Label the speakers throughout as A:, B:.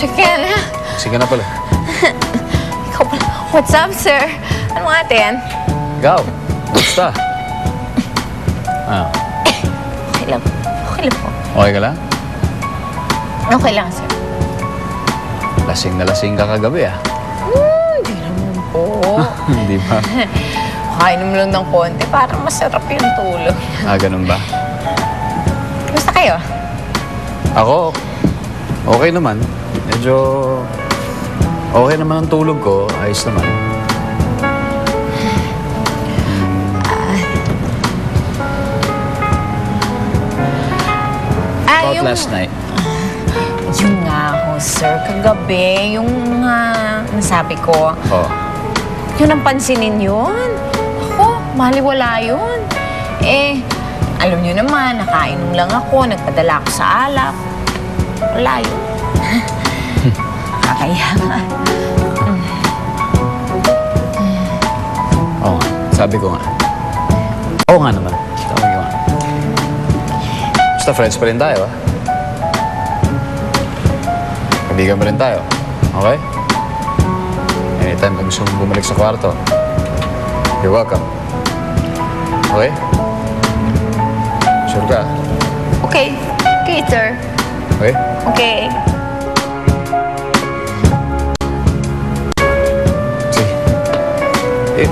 A: Sir Ken, ha?
B: Sige na pala.
A: Ikaw pala. What's up, sir? Ano atin?
B: Ikaw, basta. Ah,
A: Okay lang. Okay lang po.
B: okay ka lang?
A: Okay lang, sir.
B: Lasing na lasing ka kagabi, ah.
A: Hindi naman po.
B: Hindi ba?
A: Kainom lang ng konti para masarap yung tulog.
B: Ah, ganun ba?
A: Gusto kayo?
B: Ako, okay naman. Medyo okay naman ang tulog ko. Ayos naman. About last night.
A: Yung nga ho, sir. Kagabi, yung nasabi ko.
B: Oh.
A: Yun ang pansinin yun. Ako, maliwala yun. Eh, alam niyo naman, nakainom lang ako, nagpadala ako sa alak. Wala yun. Nakakaya nga.
B: Oo nga. Sabi ko nga. Oo nga naman. Sabi ko nga. Basta friends pa rin tayo, ah. Kaibigan pa rin tayo. Okay? Anytime na gusto mong bumalik sa kwarto, you're welcome. Okay? Sure ka?
A: Okay. Okay, sir.
B: Okay?
A: Okay.
B: Sige. Eh.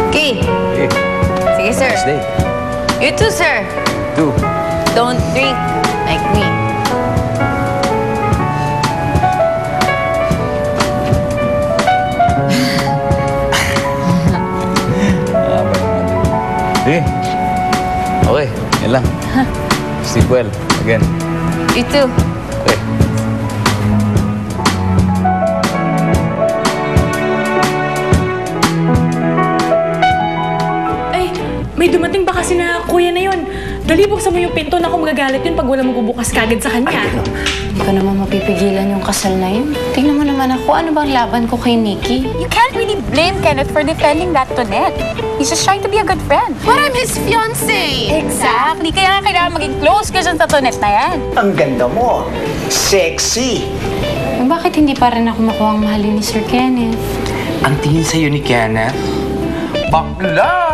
A: Okay.
B: Eh.
A: Sige, sir.
B: Nice day.
A: You too, sir.
B: Two.
A: Don't drink like me.
B: Ah, ba naman. Sige. Okay. Yan lang. Sleep well. Again.
A: You too.
B: Okay.
C: Ay, may dumating ba kasi na kuya na yun? Dali, buksan mo yung pinto na ako magagalit yun pag wala magbubukas kagad sa kanya.
D: Hindi ko naman mapipigilan yung kasal na yun. Tingnan mo naman ako, ano bang laban ko kay Nikki?
E: You can't really blame Kenneth for defending that to Ned. He's just trying to be a good friend.
A: But I'm his fiancé.
E: Exactly. Kaya nga kailangan maging close ka dyan sa Tonet na yan.
F: Ang ganda mo. Sexy.
D: Eh, bakit hindi pa rin ako makuha ang mahalin ni Sir Kenneth?
F: Ang tingin sa'yo ni Kenneth, bakla!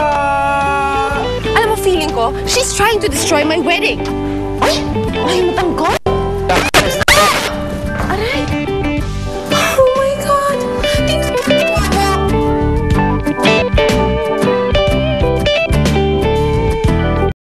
A: Alam mo, feeling ko, she's trying to destroy my wedding. Ay, matangkot.